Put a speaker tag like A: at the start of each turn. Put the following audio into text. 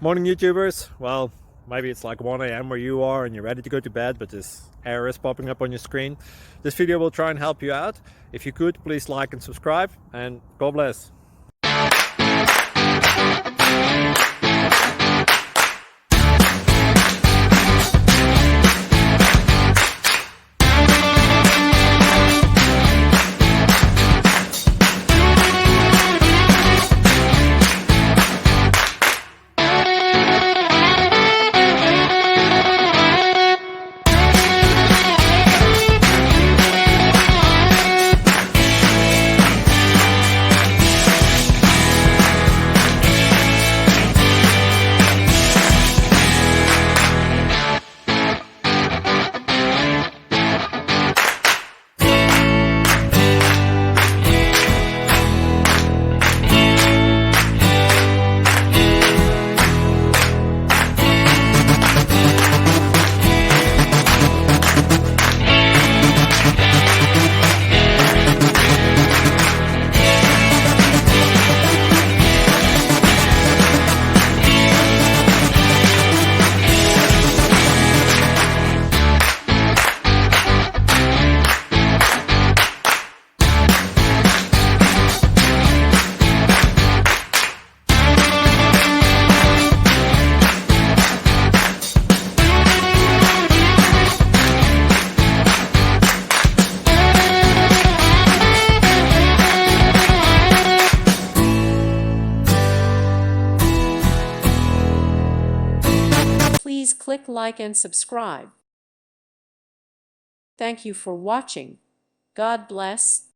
A: Morning YouTubers. Well, maybe it's like 1 a.m. where you are and you're ready to go to bed, but this error is popping up on your screen. This video will try and help you out. If you could, please like and subscribe, and God bless.
B: Please click like and subscribe. Thank you for watching. God bless.